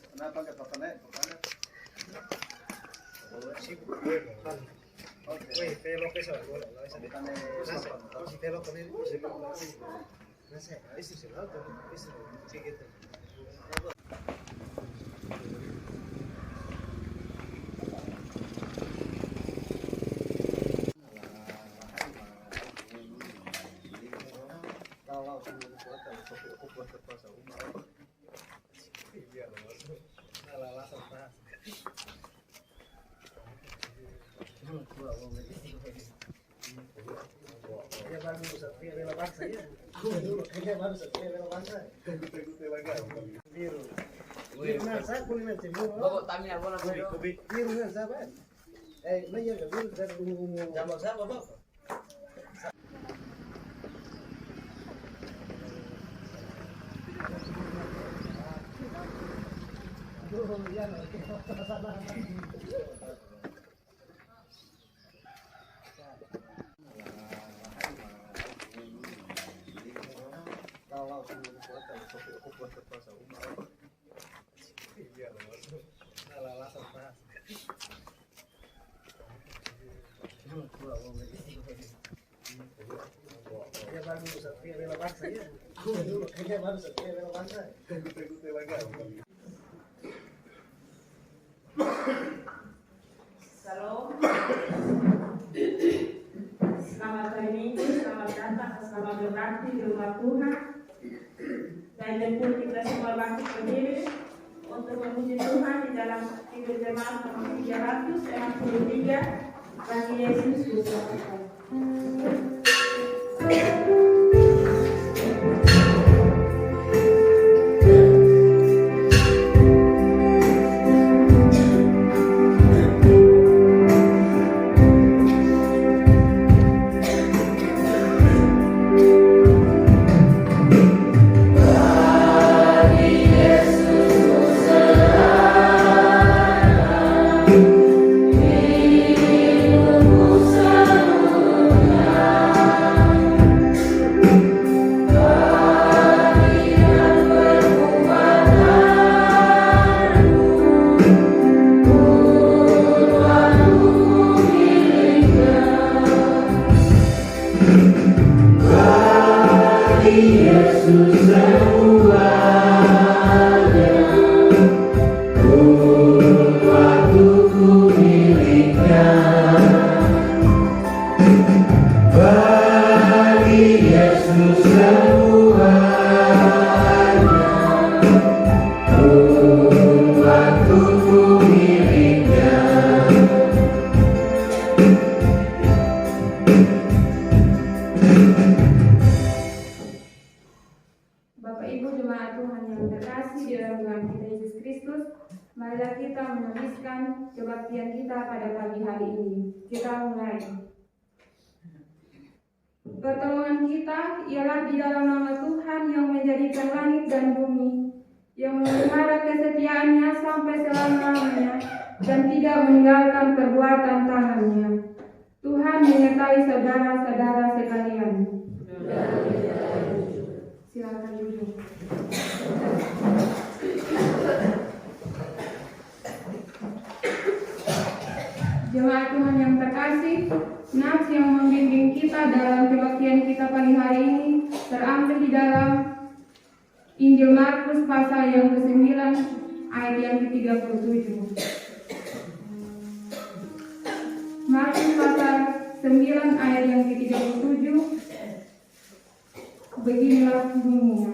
Kenapa nggak pakai naik? Salam. Selamat hari Minggu, selamat datang, selamat berbakti di rumah Tuhan. Dan jemput kita semua bangkit berdiri untuk memuji Tuhan di dalam Kidung Jemaat nomor 363 bagi Yesus Kristus. Bapak Ibu jemaat Tuhan yang terkasih di dalam Tuhan kita Yesus Kristus, marilah kita menuliskan kebaktian kita pada pagi hari ini. Kita mulai. Pertolongan kita ialah di dalam nama Tuhan yang menjadikan langit dan bumi, yang memelihara kesetiaannya sampai selama-lamanya dan tidak meninggalkan perbuatan tangannya. Tuhan menyertai saudara-saudara sekalian. Silakan duduk. Jemaat Tuhan yang terkasih, nats yang membimbing kita dalam kebaktian kita pagi hari ini terambil di dalam Injil Markus pasal yang ke-9 ayat yang ke-37. Markus pasal 9 ayat yang ke-37. Beginilah bunyinya.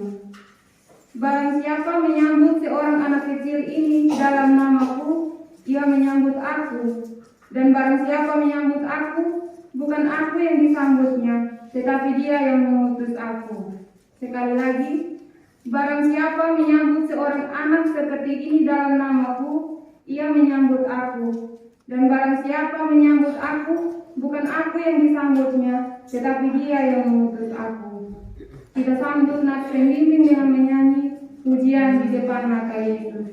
Barang siapa menyambut seorang anak kecil ini dalam namaku, ia menyambut aku. Dan barang siapa menyambut aku, bukan aku yang disambutnya, tetapi dia yang mengutus aku. Sekali lagi, barang siapa menyambut seorang anak seperti ini dalam namaku, ia menyambut aku. Dan barang siapa menyambut aku, bukan aku yang disambutnya, tetapi dia yang mengutus aku. Kita sambut nats pembimbing dengan menyanyi pujian di depan mata Yesus.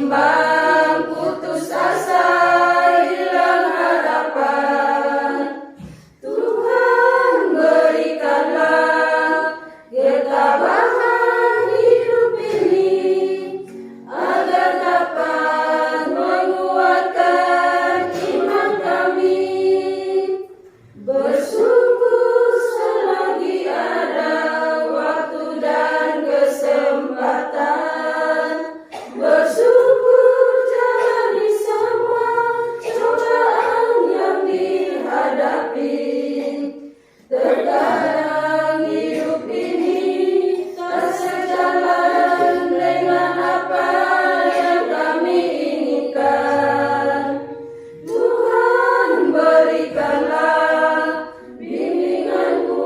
bimbang, putus asa, hilang harapan. Tuhan berikanlah ketabahan hidup ini, agar dapat menguatkan iman kami. Bersyukur selagi ada waktu dan kesempatan. Bersyukur jalani semua cobaan yang dihadapi. Terkadang hidup ini tak sejalan dengan apa yang kami inginkan. Tuhan berikanlah bimbingan-Mu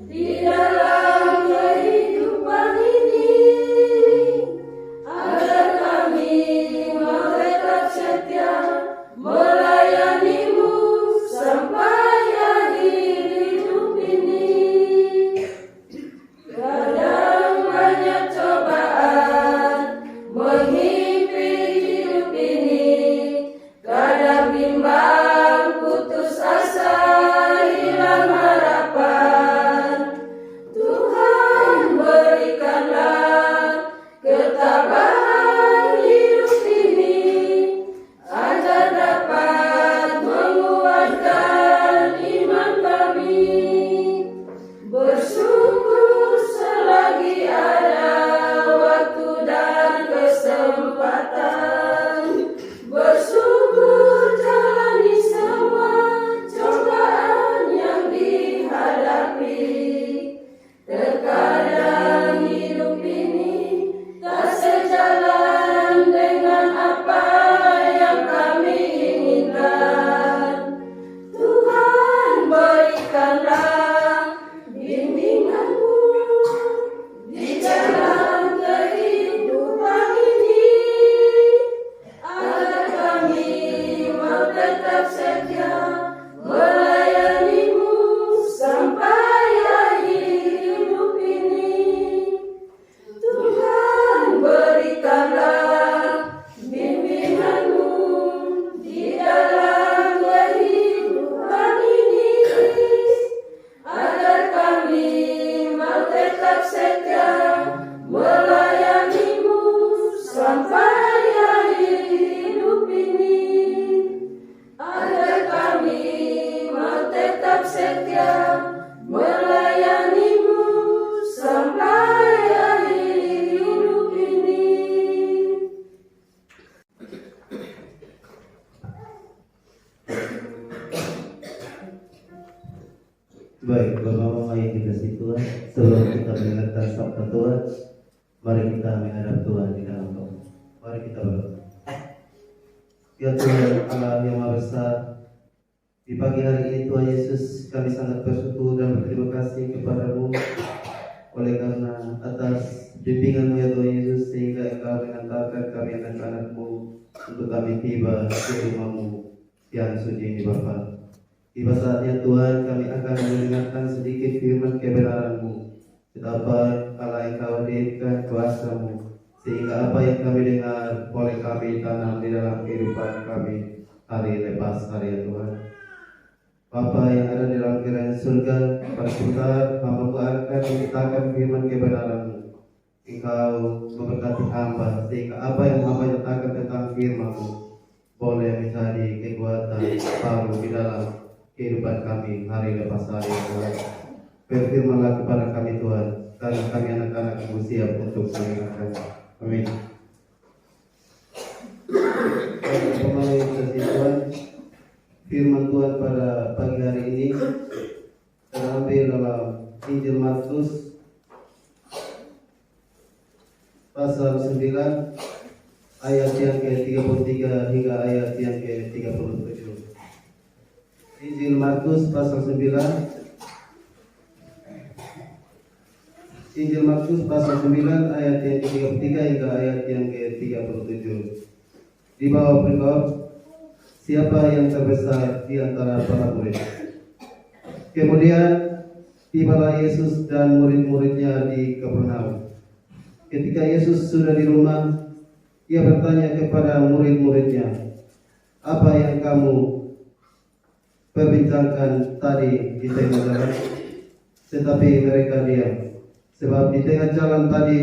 di dalam kehidupan ini, agar kami mau tetap setia melayani-Mu sampai akhir hidup ini. Kadang banyak cobaan menghimpit hidup ini, kadang bimbang, putus asa, hilang harapan. Tuhan berikanlah ketabahan hidup ini, agar dapat menguatkan iman kami. Bersyukur selagi ada waktu dan kesempatan. Bersyukur jalani semua cobaan yang dihadapi. Terkadang hidup ini tak sejalan dengan apa yang kami inginkan. Tuhan berikanlah bimbingan-Mu di dalam kehidupan ini, agar kami mau tetap setia melayani-Mu sampai akhir hidup ini. Tuhan berikanlah bimbingan-Mu di dalam kehidupan ini, agar kami mau tetap setia melayani-Mu sampai akhir hidup ini, agar kami mau tetap setia melayani-Mu sampai akhir hidup ini. Baik, Bapak-Bapak yang dikasihi Tuhan, sebelum kita mendengarkan sabda Tuhan, mari kita menghadap Tuhan di dalam doa. Mari kita berdoa. Ya Tuhan Allah yang Maha Besar, di pagi hari ini Tuhan Yesus, kami sangat bersyukur dan berterima kasih kepada-Mu oleh karena atas bimbingan-Mu ya Tuhan Yesus, sehingga Engkau mengantarkan kami anak-anak-Mu untuk kami tiba di rumah-Mu yang suci ini Bapa. Tiba saatnya Tuhan, kami akan mendengarkan sedikit firman kebenaran-Mu. Betapa Allah Engkau hadirkan kuasa-Mu, sehingga apa yang kami dengar boleh kami tanam di dalam kehidupan kami hari lepas hari ya Tuhan. Bapa yang ada di dalam kerajaan surga, pada saat hamba-Mu akan menciptakan firman kebenaran-Mu. Engkau memberkati hamba, sehingga apa yang hamba nyatakan tentang firman-Mu boleh menjadi kekuatan baru di dalam kehidupan kami hari lepas hari ya Tuhan. Berfirmanlah kepada kami Tuhan, karena kami anak-anak-Mu siap untuk mendengarkan. Amin. Pemahaman kasih Tuhan, firman Tuhan pada pagi hari ini terambil dalam Injil Markus pasal 9 ayat yang ke-33 hingga ayat yang ke-37. Injil Markus pasal 9 Injil Markus pasal 9 ayat yang ke-33 hingga ayat yang ke-37. Di bawah berikut, siapa yang terbesar di antara para murid? Kemudian tibalah Yesus dan murid-muridnya di Kapernaum. Ketika Yesus sudah di rumah, Ia bertanya kepada murid-muridnya, apa yang kamu perbincangkan tadi di tengah jalan? Tetapi mereka diam, sebab di tengah jalan tadi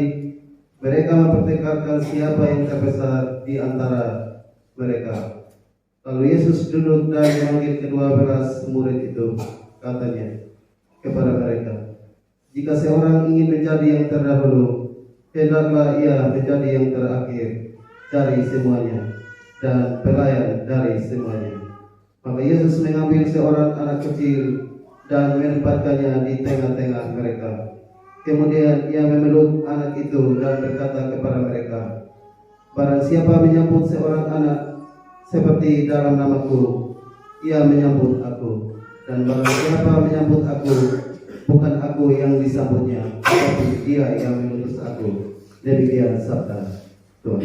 mereka mempertengkarkan siapa yang terbesar di antara mereka. Lalu Yesus duduk dan memanggil ke-12 murid itu, katanya kepada mereka, jika seorang ingin menjadi yang terdahulu, hendaklah ia menjadi yang terakhir dari semuanya dan pelayan dari semuanya. Maka Yesus mengambil seorang anak kecil dan menempatkannya di tengah-tengah mereka. Kemudian ia memeluk anak itu dan berkata kepada mereka, barang siapa menyambut seorang anak seperti dalam namaku, ia menyambut aku. Dan barang siapa menyambut aku, bukan aku yang disambutnya, tetapi dia yang mengutus aku. Demikian sabda Tuhan.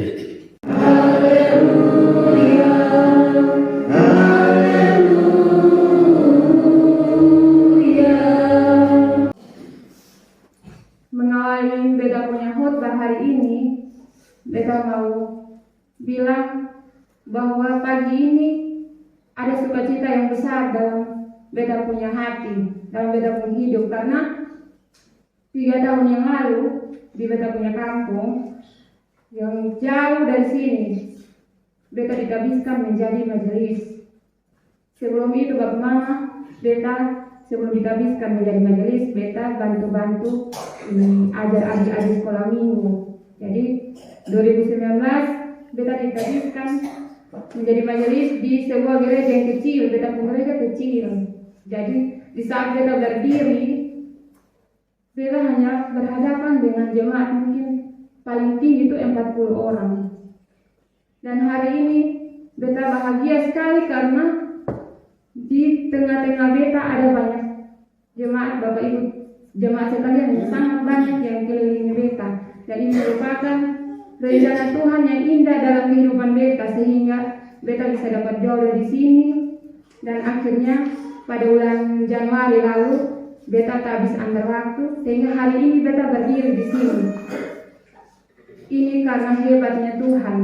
Haleluya. Haleluya. Mengawali beta punya khotbah hari ini, beta mau bilang bahwa pagi ini ada sukacita yang besar dalam beta punya hati, dalam beta punya hidup, karena 3 tahun yang lalu di beta punya kampung yang jauh dari sini, beta dikabiskan menjadi majelis. Sebelum itu bagaimana beta sebelum dikabiskan menjadi majelis, beta bantu-bantu ajar adik-adik sekolah minggu. Jadi 2019 beta dikabiskan menjadi majelis di sebuah gereja yang kecil, beta punya gereja kecil. Jadi di saat beta berdiri, beta hanya berhadapan dengan jemaat mungkin paling tinggi itu 40 orang. Dan hari ini beta bahagia sekali karena di tengah-tengah beta ada banyak jemaat Bapak Ibu, jemaat sekalian yang sangat banyak yang kelilingi beta. Dan ini merupakan rencana Tuhan yang indah dalam kehidupan beta, sehingga beta bisa dapat jodoh di sini. Dan akhirnya pada bulan Januari lalu beta tak habis antar waktu, sehingga hari ini beta berdiri di sini. Ini karena hebatnya Tuhan.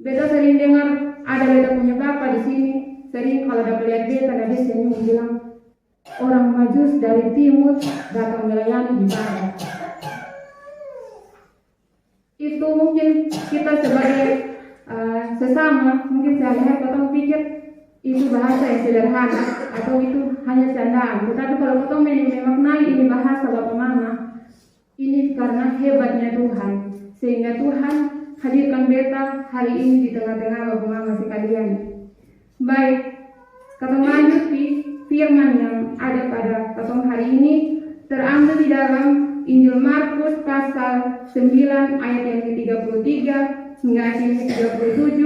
Beta sering dengar ada beta punya bapak di sini, sering kalau dapat lihat beta dan dia senyum bilang, orang Majus dari timur datang melayani di barat. Itu mungkin kita sebagai sesama, mungkin sehari-hari kita pikir itu bahasa yang sederhana atau itu hanya candaan. Tetapi kalau kita memaknai ini bahasa Bapak Mama, ini karena hebatnya Tuhan, sehingga Tuhan hadirkan beta hari ini di tengah-tengah Bapak Mama sekalian. Baik, kata lanjut di firman yang ada pada katong hari ini terambil di dalam Injil Markus pasal 9 ayat yang ke-33 hingga ayat yang ke-37.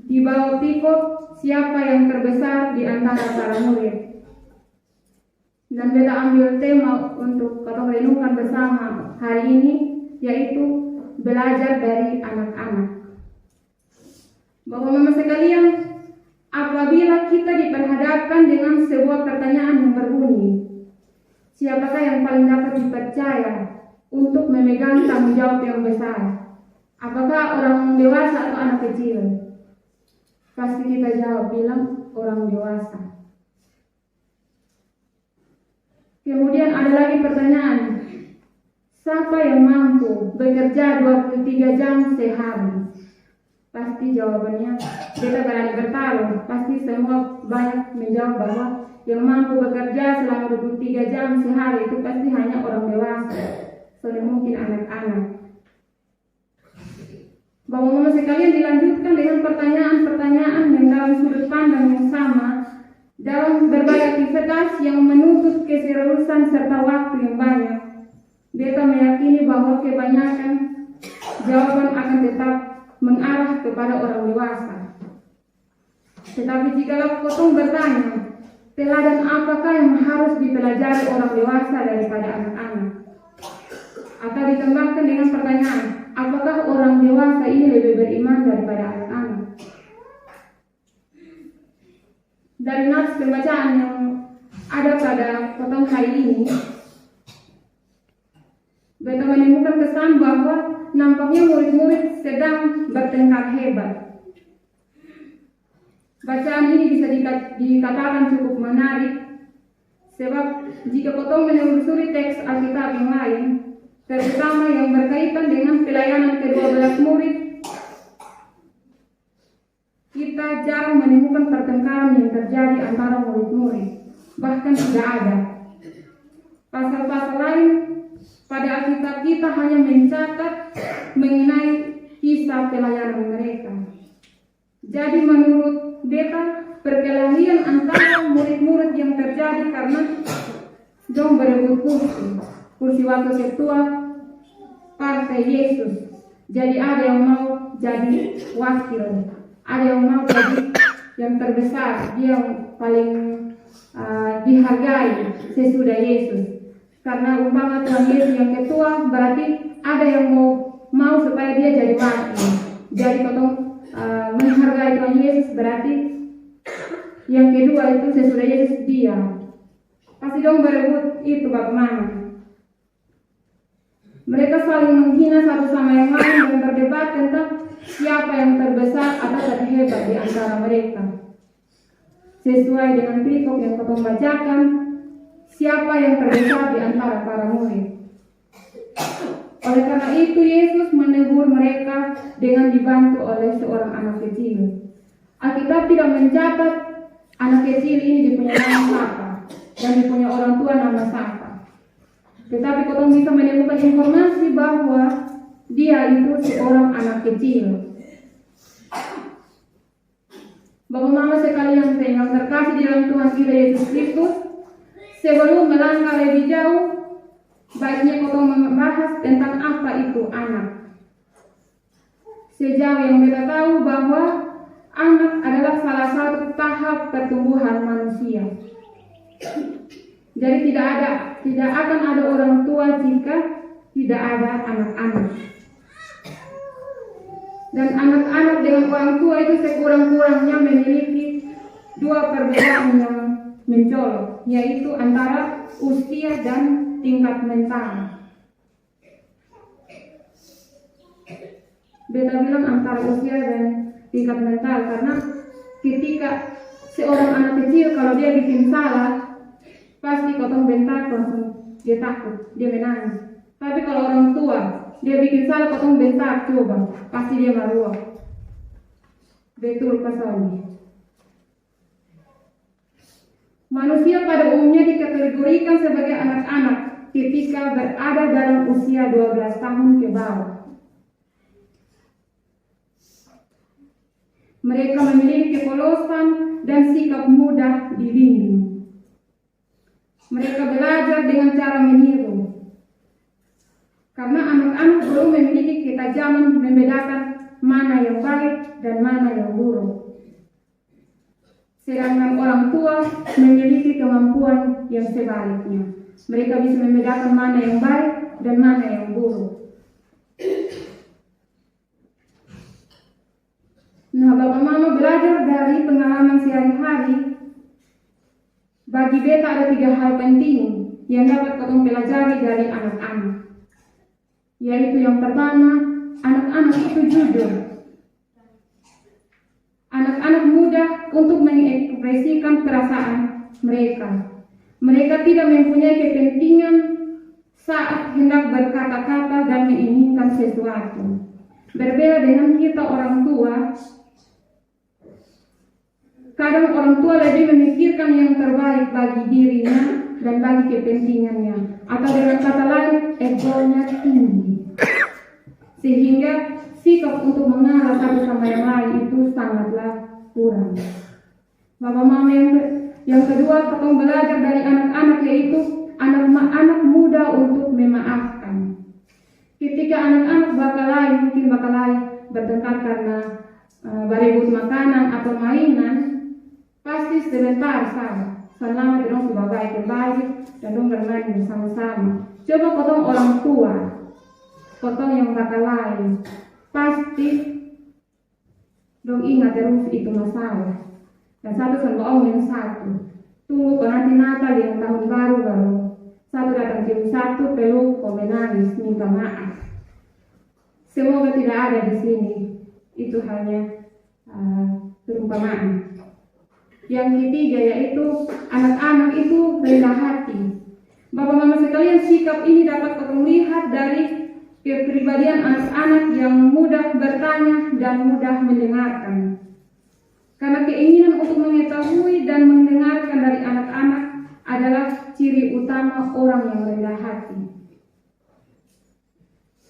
Di bawah pikop, siapa yang terbesar di antara para murid. Dan beta ambil tema untuk katong renungkan bersama hari ini, yaitu belajar dari anak-anak. Bapak Mama sekalian, apabila kita diperhadapkan dengan sebuah pertanyaan yang berbunyi, siapakah yang paling dapat dipercaya untuk memegang tanggung jawab yang besar? Apakah orang dewasa atau anak kecil? Pasti kita jawab bilang orang dewasa. Kemudian ada lagi pertanyaan, siapa yang mampu bekerja 23 jam sehari? Pasti jawabannya, kita berani bertaruh, pasti semua banyak menjawab bahwa yang mampu bekerja selama 23 jam sehari itu pasti hanya orang dewasa, soalnya mungkin anak-anak. Bapak Mama sekalian, dilanjutkan dengan pertanyaan-pertanyaan yang dalam sudut pandang yang sama, dalam berbagai aktivitas yang menuntut keseriusan serta waktu yang banyak. Beta meyakini bahwa kebanyakan jawaban akan tetap mengarah kepada orang dewasa. Tetapi jika kotong bertanya, teladan apakah yang harus dipelajari orang dewasa daripada anak-anak? Atau ditambahkan dengan pertanyaan, apakah orang dewasa ini lebih beriman daripada anak-anak? Dari nats pembacaan yang ada pada potong hari ini, beta menemukan kesan bahwa nampaknya murid-murid sedang bertengkar hebat. Bacaan ini bisa dikatakan cukup menarik, sebab jika potong menelusuri teks Alkitab yang lain, terutama yang berkaitan dengan pelayanan ke-12 murid, kita jarang menemukan pertengkaran yang terjadi antara murid-murid, bahkan tidak ada. Pasal-pasal lain pada Alkitab kita hanya mencatat mengenai kisah pelayanan mereka. Jadi menurut beta, perkelahian antara murid-murid yang terjadi karena dong berebut kursi wakil ketua partai Yesus. Jadi ada yang mau jadi wakil, ada yang mau jadi yang terbesar, dia yang paling dihargai sesudah Yesus. Karena umpama Tuhan Yesus yang ketua, berarti ada yang mau supaya dia jadi wakil. Jadi potong menghargai Tuhan Yesus, berarti yang kedua itu sesudah Yesus dia. Pasti dong berebut itu bagaimana. Mereka saling menghina satu sama yang lain dan berdebat tentang siapa yang terbesar atau terhebat di antara mereka. Sesuai dengan perikop yang kita bacakan, siapa yang terbesar di antara para murid. Oleh karena itu Yesus menegur mereka dengan dibantu oleh seorang anak kecil. Alkitab tidak mencatat anak kecil ini dipunya nama siapa dan dipunya orang tua nama siapa. Tetapi kita bisa menemukan informasi bahwa dia itu seorang anak kecil. Bapak-bapak sekalian yang terkasih di dalam Tuhan kita Yesus Kristus, sebelum melangkah lebih jauh, baiknya kita membahas tentang apa itu anak. Sejauh yang kita tahu bahwa anak adalah salah satu tahap pertumbuhan manusia. Jadi tidak akan ada orang tua jika tidak ada anak-anak. Dan anak-anak dengan orang tua itu sekurang-kurangnya memiliki dua perbedaan yang mencolok, yaitu antara usia dan tingkat mental. Beta bilang antara usia dan tingkat mental karena ketika seorang anak kecil kalau dia bikin salah, pasti potong bentak langsung dia takut, dia menangis. Tapi kalau orang tua dia bikin salah potong bentak, coba pasti dia malu. Betul pasalnya. Manusia pada umumnya dikategorikan sebagai anak-anak ketika berada dalam usia 12 tahun ke bawah. Mereka memiliki kepolosan dan sikap mudah dibimbing. Mereka belajar dengan cara meniru. Karena anak-anak belum memiliki ketajaman membedakan mana yang baik dan mana yang buruk. Sedangkan orang tua memiliki kemampuan yang sebaliknya. Mereka bisa membedakan mana yang baik dan mana yang buruk. Nah, Bapak Mama belajar dari pengalaman sehari-hari. Bagi beta ada 3 hal penting yang dapat kita pelajari dari anak-anak. Yaitu yang pertama, anak-anak itu jujur. Anak-anak mudah untuk mengekspresikan perasaan mereka. Mereka tidak mempunyai kepentingan saat hendak berkata-kata dan menginginkan sesuatu. Berbeda dengan kita orang tua, kadang orang tua lebih memikirkan yang terbaik bagi dirinya dan bagi kepentingannya. Atau dengan kata lain, egonya tinggi. Sehingga sikap untuk mengalah satu sama yang lain itu sangatlah kurang. Bapak Mama yang kedua, kita belajar dari anak-anak yaitu anak muda untuk memaafkan. Ketika anak-anak mungkin bakal bertengkar karena berebut makanan atau mainan, pasti sebentar saja. Selama mereka sudah baik kembali dan bermain bersama-sama. Coba potong orang tua, potong yang bakal lain, pasti dong ingat terus itu masalah. Dan satu sama yang satu. Tunggu nanti Natal yang tahun baru satu datang jam 1 peluk, kau menangis, minta maaf. semoga tidak ada di sini. Itu hanya perumpamaan. Yang ketiga yaitu anak-anak itu rendah hati. Bapak mama sekalian, sikap ini dapat kita lihat dari kepribadian anak-anak yang mudah bertanya dan mudah mendengarkan. Karena keinginan untuk mengetahui dan mendengarkan dari anak-anak adalah ciri utama orang yang rendah hati.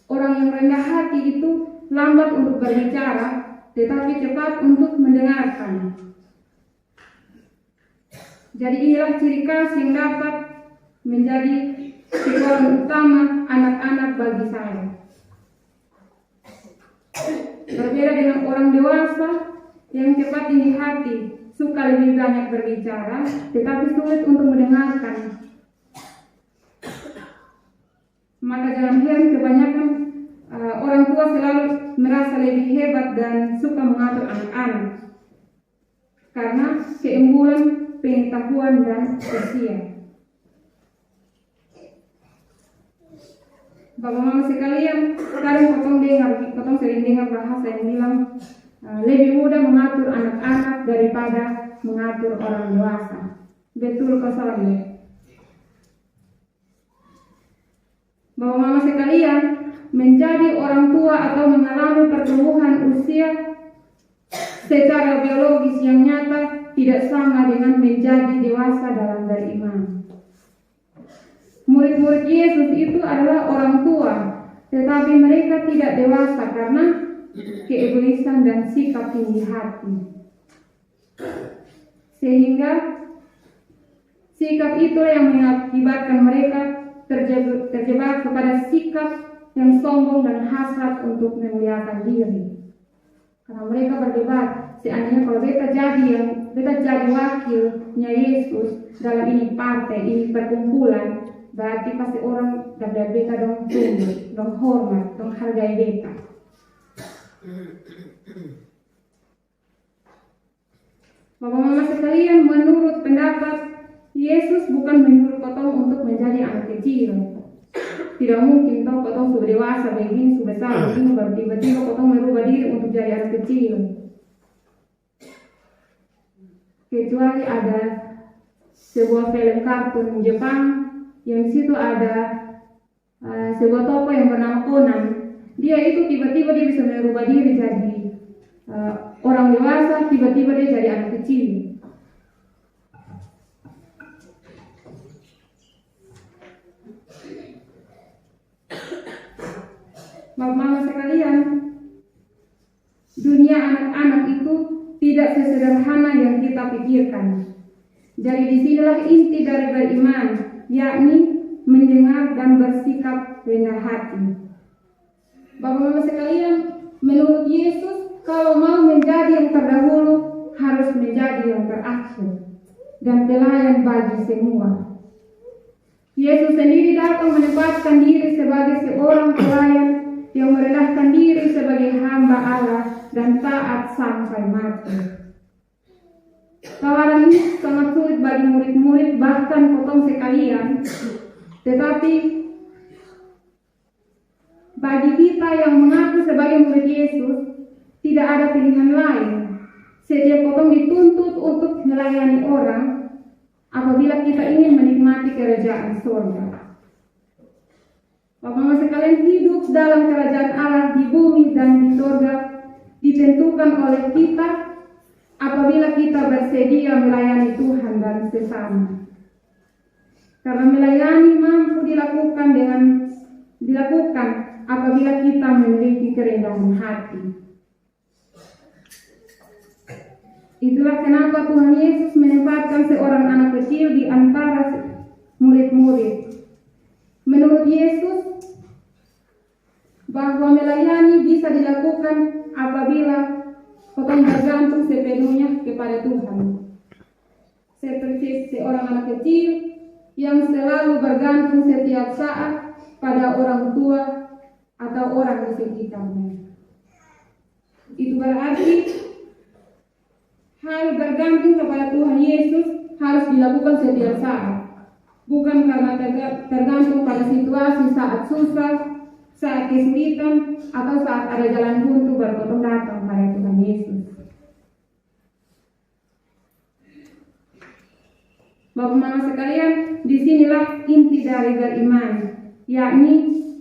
Orang yang rendah hati itu lambat untuk berbicara, tetapi cepat untuk mendengarkan. Jadi inilah ciri khas yang dapat menjadi sifat utama anak-anak bagi saya. Berbeda dengan orang dewasa yang cepat tinggi hati, suka lebih banyak berbicara, tetapi sulit untuk mendengarkan. Maka jangan heran kebanyakan orang tua selalu merasa lebih hebat dan suka mengatur anak-anak karena keunggulan pengetahuan dan usia. Bapak mama sekalian, kadang potong sering dengar bahasa yang bilang lebih mudah mengatur anak-anak daripada mengatur orang dewasa. Betul kosalnya. Bapak mama sekalian, menjadi orang tua atau mengalami pertumbuhan usia secara biologis yang nyata tidak sama dengan menjadi dewasa dalam beriman. Murid-murid Yesus itu adalah orang tua, tetapi mereka tidak dewasa karena keegoisan dan sikap tinggi hati. Sehingga sikap itu yang mengakibatkan mereka terjebak kepada sikap yang sombong dan hasrat untuk memuliakan diri. Karena mereka berdebat, seandainya kalau beta jadi wakilnya Yesus dalam ini partai, ini perkumpulan, berarti pasti orang dari beta dong tunduk, dong hormat, dong hargai beta. Bapak mama sekalian, menurut pendapat Yesus bukan menyuruh potong untuk menjadi anak kecil. Tidak mungkin toh potong sudah dewasa begini, sudah besar begini, baru tiba-tiba potong merubah diri untuk jadi anak kecil. Kecuali ada sebuah film kartun Jepang yang situ ada sebuah tokoh yang bernama Conan. Dia itu tiba-tiba dia bisa merubah diri jadi orang dewasa, tiba-tiba dia jadi anak kecil. Bapak mama sekalian, dunia anak-anak itu tidak sesederhana yang kita pikirkan. Jadi disinilah inti dari beriman, yakni mendengar dan bersikap rendah hati. Bapak mama sekalian, menurut Yesus, kalau mau menjadi yang terdahulu, harus menjadi yang terakhir dan pelayan bagi semua. Yesus sendiri datang menempatkan diri sebagai seorang pelayan yang merendahkan diri sebagai hamba Allah dan taat sampai mati. Tawaran ini sangat sulit bagi murid-murid, bahkan potong sekalian. Tetapi bagi kita yang mengaku sebagai murid Yesus, tidak ada pilihan lain. Setiap potong dituntut untuk melayani orang apabila kita ingin menikmati kerajaan surga. Bapak mama sekalian, hidup dalam kerajaan Allah di bumi dan di surga ditentukan oleh kita apabila kita bersedia melayani Tuhan dan sesama. Karena melayani mampu dilakukan apabila kita memiliki kerendahan hati. Itulah kenapa Tuhan Yesus menempatkan seorang anak kecil di antara murid-murid. Menurut Yesus, bahwa melayani bisa dilakukan apabila kita bergantung sepenuhnya kepada Tuhan. Seperti seorang anak kecil yang selalu bergantung setiap saat pada orang tua atau orang di sekitarnya. Itu berarti hal bergantung kepada Tuhan Yesus harus dilakukan setiap saat. Bukan karena tergantung pada situasi saat susah, saat kesulitan atau saat ada jalan buntu baru potong datang pada Tuhan Yesus. Bapak Mama sekalian, disinilah inti dari beriman, yakni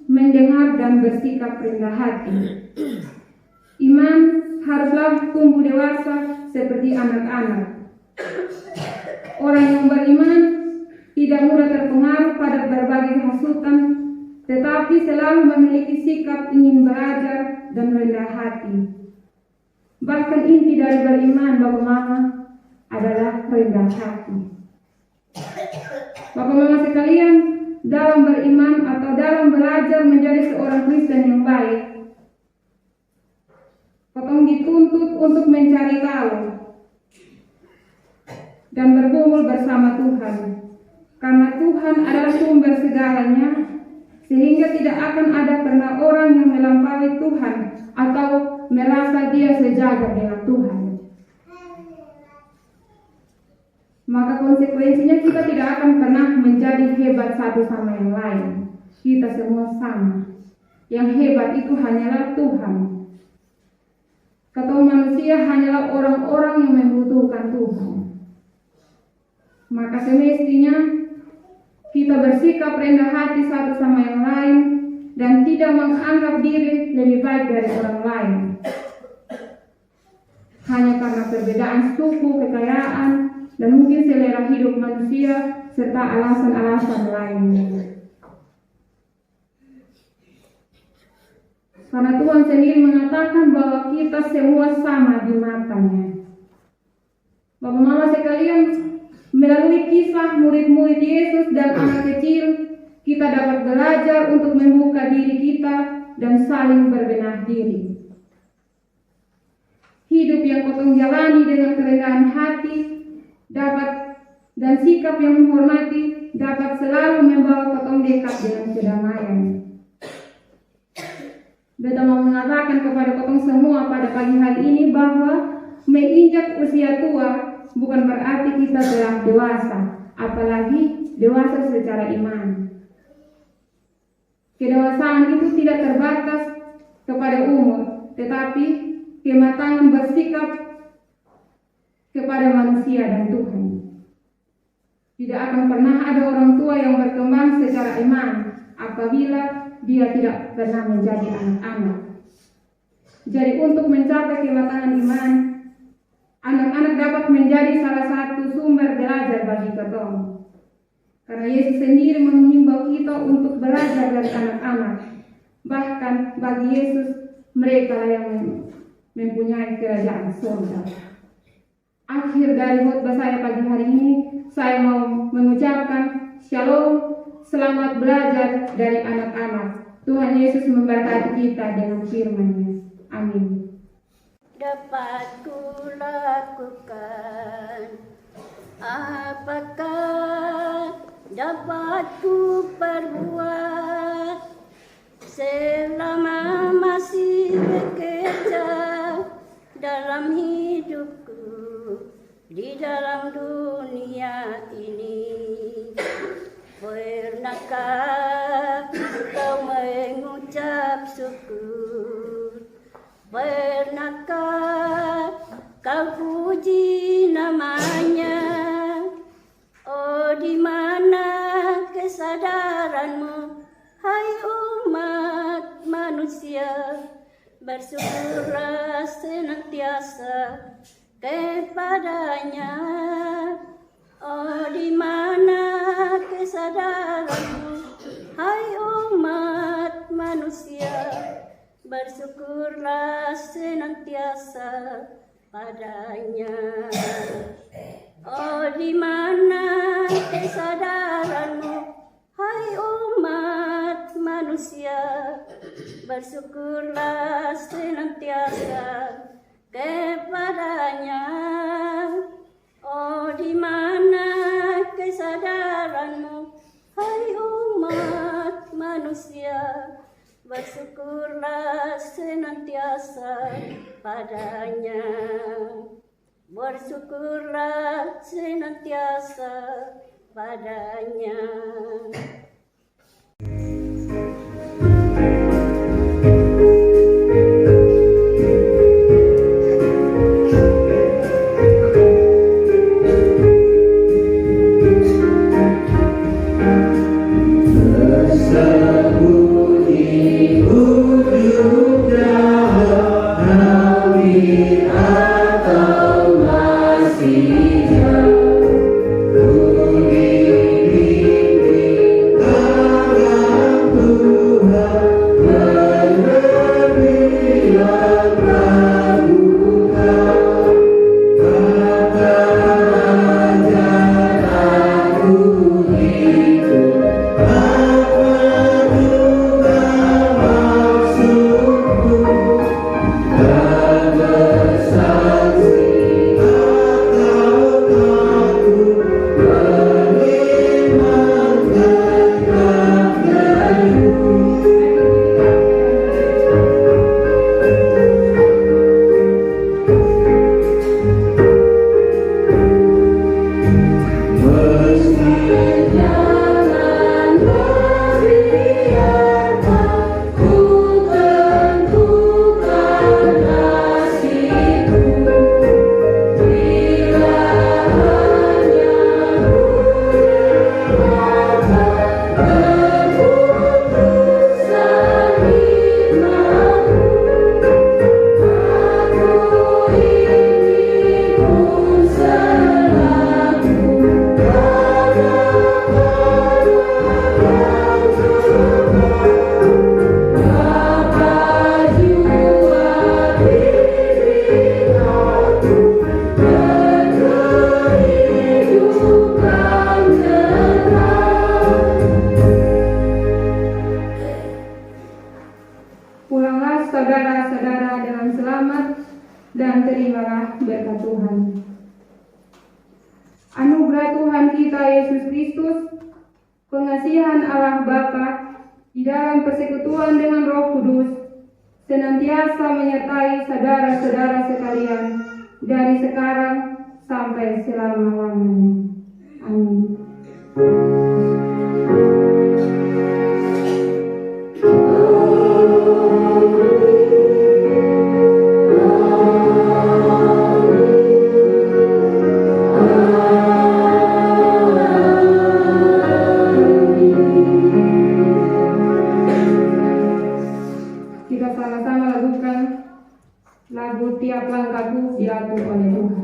mendengar dan bersikap rendah hati. Iman haruslah tumbuh dewasa seperti anak-anak. Orang yang beriman tidak mudah terpengaruh pada berbagai hasutan, tetapi selalu memiliki sikap ingin belajar dan rendah hati. Bahkan inti dari beriman, Bapak Mama, adalah rendah hati. Bapak Mama sekalian, dalam beriman atau dalam belajar menjadi seorang Kristen yang baik, potong dituntut untuk mencari tahu dan bergumul bersama Tuhan, karena Tuhan adalah sumber segalanya, sehingga tidak akan ada pernah orang yang melampaui Tuhan atau merasa dia sejajar dengan Tuhan. Maka konsekuensinya kita tidak akan pernah menjadi hebat satu sama yang lain. Kita semua sama. Yang hebat itu hanyalah Tuhan. Kata manusia hanyalah orang-orang yang membutuhkan Tuhan. Maka semestinya kita bersikap rendah hati satu sama yang lain dan tidak menganggap diri lebih baik dari orang lain. Hanya karena perbedaan suku, kekayaan, dan mungkin selera hidup manusia serta alasan-alasan lainnya. Karena Tuhan sendiri mengatakan bahwa kita semua sama di matanya. Bapak Mama sekalian, melalui kisah murid-murid Yesus dan anak kecil, kita dapat belajar untuk membuka diri kita dan saling berbenah diri. Hidup yang kotong jalani dengan kerendahan hati dapat dan sikap yang menghormati dapat selalu membawa kotong dekat dengan kedamaian. Beta mau mengatakan kepada kotong semua pada pagi hari ini bahwa menginjak usia tua bukan berarti kita telah dewasa, apalagi dewasa secara iman. Kedewasaan itu tidak terbatas kepada umur, tetapi kematangan bersikap kepada manusia dan Tuhan. Tidak akan pernah ada orang tua yang berkembang secara iman apabila dia tidak pernah menjadi anak-anak. Jadi untuk mencapai kematangan iman, anak-anak dapat menjadi salah satu sumber belajar bagi kita. Karena Yesus sendiri menghimbau kita untuk belajar dari anak-anak. Bahkan bagi Yesus, mereka yang mempunyai kerajaan surga. Akhir dari khotbah saya pagi hari ini, saya mau mengucapkan Shalom, selamat belajar dari anak-anak. Tuhan Yesus memberkati kita dengan firman-Nya. Amin. Dapat kulakukan, apakah dapat ku perbuat selama masih bekerja dalam hidupku di dalam dunia ini. Pernahkah kau mengucap syukur? Pernahkah kau puji namanya? Oh, di mana kesadaranmu, hai umat manusia? Bersyukurlah senantiasa kepadanya. Oh, di mana kesadaranmu, hai umat manusia? Bersyukurlah senantiasa padanya. Oh, di mana kesadaranmu, hai umat manusia? Bersyukurlah senantiasa kepadanya. Oh, di mana kesadaranmu, hai umat manusia? Bersyukurlah senantiasa padanya. Bersyukurlah senantiasa padanya. saudara dengan selamat, dan terimalah berkat Tuhan. Anugerah Tuhan kita Yesus Kristus, pengasihan Allah Bapa, di dalam persekutuan dengan Roh Kudus, senantiasa menyertai saudara-saudara sekalian, dari sekarang sampai selama-lamanya. Amin. Kita sama-sama lakukan lagu Tiap Langkahku Diatur oleh Tuhan.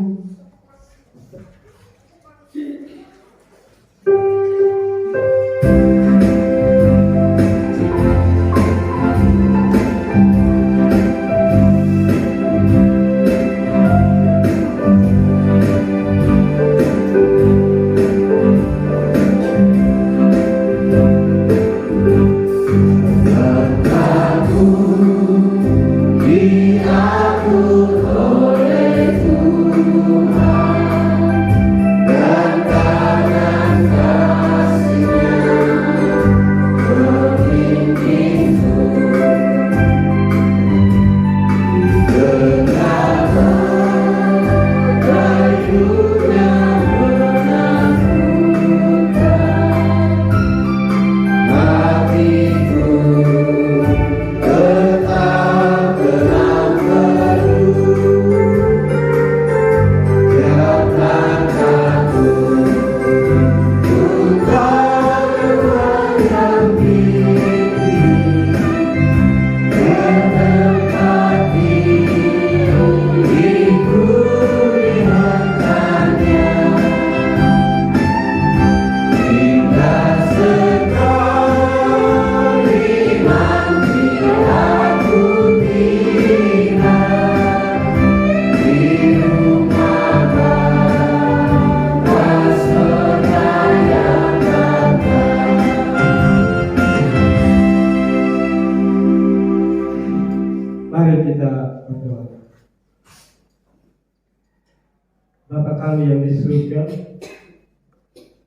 Bapa kami yang di surga,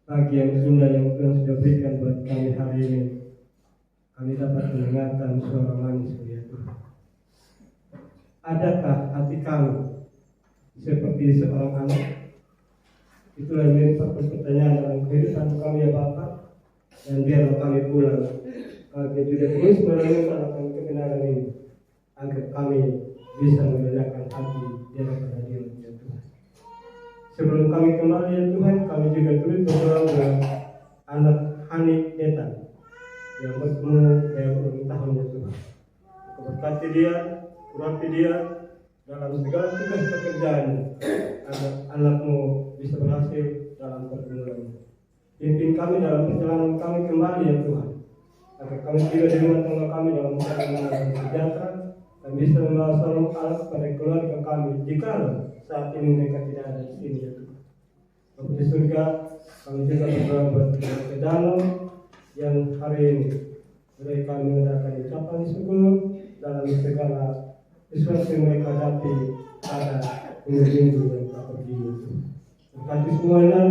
pagi yang indah yang Tuhan sudah berikan buat kami hari ini, kami dapat mendengarkan suara manis ya Tuhan. Adakah hati kami seperti seorang anak? Itulah yang menjadi pertanyaan dalam kehidupan kami ya Bapa. Dan biarlah kami pulang, kami juga terus merenungkan akan kebenaran ini, agar kami bisa melenyapkan hati di hadapan hadirat ya Tuhan. Sebelum kami kembali ya Tuhan, kami juga turut berdoa dengan anak Hani Ethan yang bertemu yang ulang tahun ya Tuhan. Berkati dia, urapi dia dalam segala tugas pekerjaan, agar anakmu bisa berhasil dalam pergumulan. Pimpin kami dalam perjalanan kami kembali ya Tuhan, agar kami juga di rumah tangga kami dalam keadaan yang sejahtera dan bisa membawa salam Allah kepada keluarga kami jika saat ini mereka tidak ada di sini ya Tuhan. Bapak di surga, kami juga berdoa buat ke dalam yang hari ini mereka mengadakan ucapan syukur dalam segala sesuatu yang mereka hadapi pada minggu-minggu yang tak pergi itu. Berkati semuanya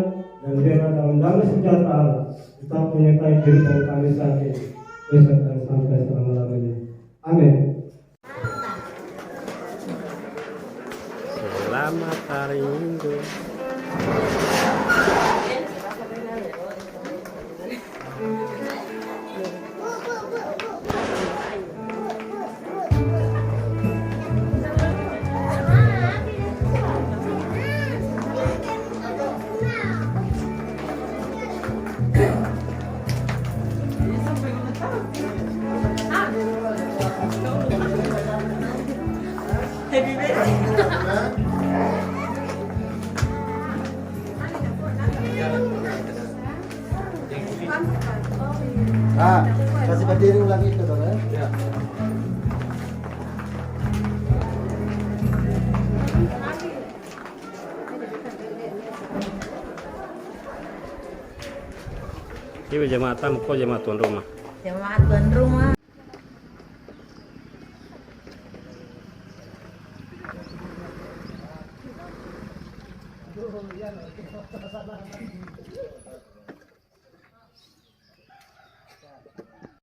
dan biarlah dalam damai sejahtera Allah tetap menyertai kehidupan kami saat ini beserta sampai selama-lamanya. Amin. Selamat hari Minggu. Kasih berdiri ulang itu dong ya. Ibu jemaat tamu, kok jemaat tuan rumah? Jemaat tuan rumah. yan.